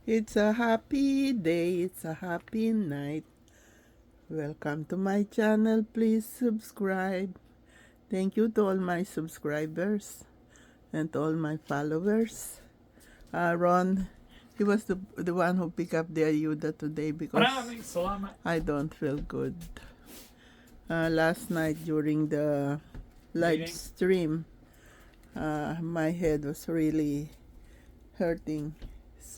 It's a happy day, it's a happy night. Welcome to my channel. Please subscribe. Thank you to all my subscribers and to all my followers. Ron, he was the one who picked up the ayuda today because Maraming salamat. I don't feel good. Last night during the live Meeting. stream, my head was really hurting.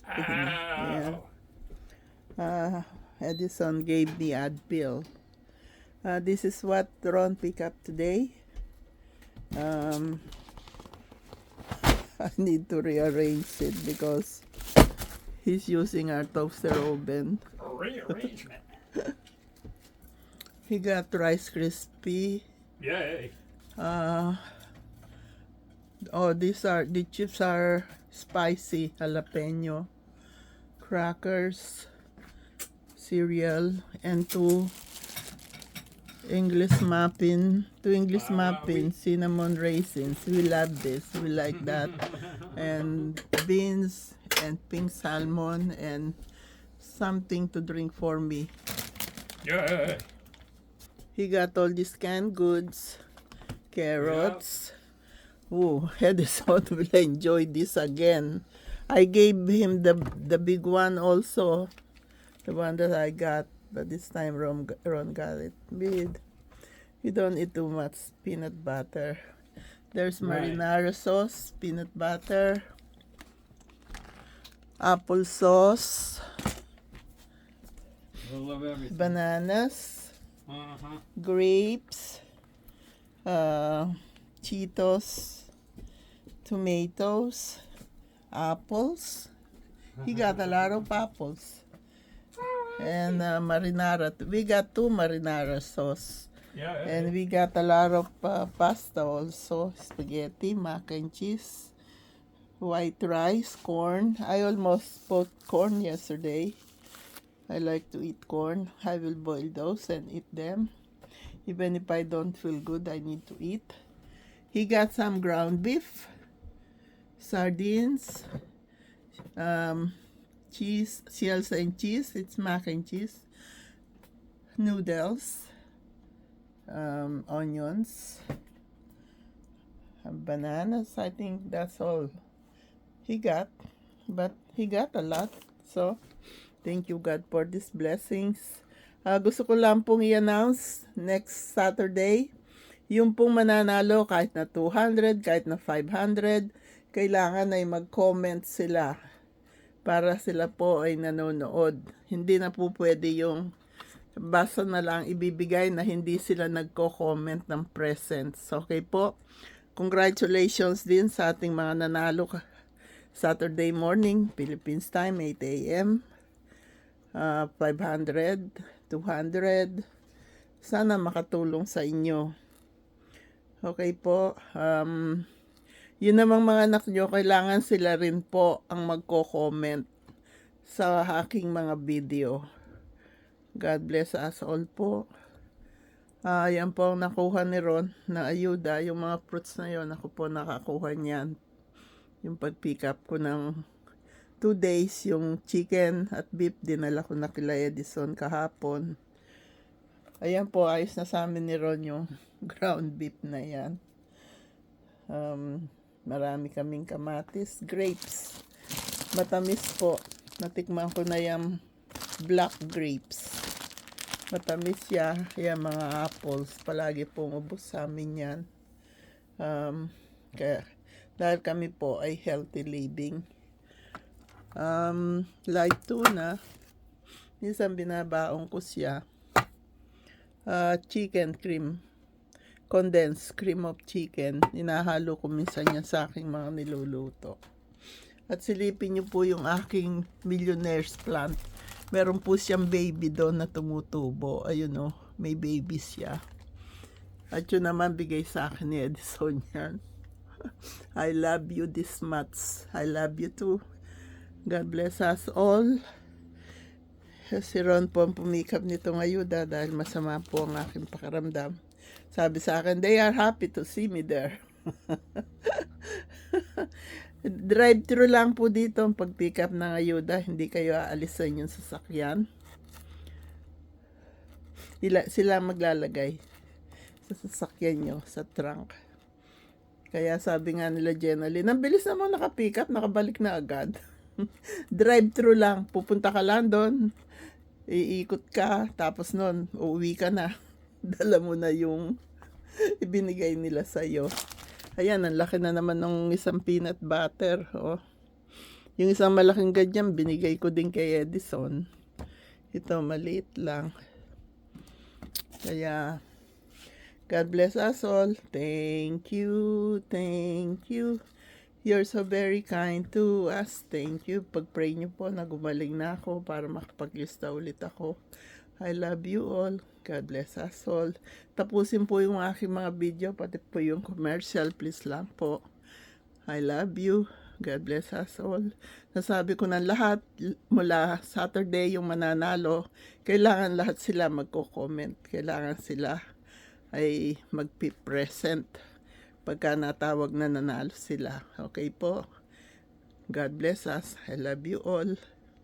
Yeah. Ow. Edison gave me Advil. This is what Ron picked up today. I need to rearrange it because he's using our toaster oven. Rearrangement. He got Rice Krispie. Yay. The chips are spicy jalapeno, crackers, cereal, and two English muffins, cinnamon raisins. We love this. We like that. And beans and pink salmon and something to drink for me. Yay. He got all these canned goods, carrots. Oh, Edison will enjoy this again. I gave him the big one also, the one that I got, but this time Ron got it. You don't eat too much peanut butter. There's marinara sauce, peanut butter, apple sauce, I love everything. bananas, grapes, Cheetos, tomatoes, apples. He got a lot of apples. And marinara. We got two marinara sauce. And we got a lot of pasta also. Spaghetti, mac and cheese, white rice, corn. I almost bought corn yesterday. I like to eat corn. I will boil those and eat them. Even if I don't feel good, I need to eat. He got some ground beef, sardines, cheese, shells and cheese. It's mac and cheese, noodles, onions, bananas. I think that's all he got, but he got a lot. So, thank you God for these blessings. Gusto ko lang pong i-announce next Saturday, yung pong mananalo kahit na 200, kahit na 500, kailangan ay mag-comment sila para sila po ay nanonood. Hindi na po pwede yung basta na lang ibibigay na hindi sila nagko-comment ng presents. Okay po? Congratulations din sa ating mga nanalo Saturday morning, Philippines time, 8 a.m. 500, 200. Sana makatulong sa inyo. Okay po. Yun namang mga anak nyo, kailangan sila rin po ang magko-comment sa aking mga video. God bless us all po. Yan po ang nakuha ni Ron na ayuda. Yung mga fruits na yon, ako po nakakuha niyan. Yung pag-pick up ko ng 2 days, yung chicken at beef, dinala ko na kila Edison kahapon. Ayan po, ayos na sa amin ni Ron yung ground beef na yan. Marami kaming kamatis, grapes. Matamis po. Natikman ko na yung black grapes. Matamis siya. Yan mga apples. Palagi pong ubos sa amin yan. Kaya, dahil kami po ay healthy living. Light tuna. Minsan binabaong ko siya. Chicken cream. Condensed cream of chicken. Inahalo ko minsan yan sa aking mga niluluto. At silipin niyo po yung aking millionaire's plant. Meron po siyang baby doon na tumutubo. Ayun o, may baby siya. At yun naman bigay sa akin ni Edison yan. I love you this much. I love you too. God bless us all. Si Ron po ang pumikap nitong ayuda dahil masama po ang aking pakiramdam. Sabi sa akin, they are happy to see me there. Drive-thru lang po dito ang pag-pick up ng ayuda. Hindi kayo aalisan yung sasakyan. Sila maglalagay sa sasakyan nyo, sa trunk. Kaya sabi nga nila Jenaline, ang bilis naman naka-pick up, nakabalik na agad. Drive-thru lang, pupunta ka lang doon, iikot ka, tapos nun, uuwi ka na. Dala mo na yung ibinigay nila sa'yo. Ayan, ang laki na naman ng isang peanut butter. Oh. Yung isang malaking ganyan, binigay ko din kay Edison. Ito, maliit lang. Kaya, God bless us all. Thank you, thank you. You're so very kind to us. Thank you. Pag-pray niyo po na gumaling na ako para makapag-lista ulit ako. I love you all. God bless us all. Tapusin po yung aking mga video, pati po yung commercial. Please lang po. I love you. God bless us all. Nasabi ko na lahat, mula Saturday yung mananalo, kailangan lahat sila magko-comment. Kailangan sila ay magpi-present pagka natawag na nanalo sila. Okay po? God bless us. I love you all.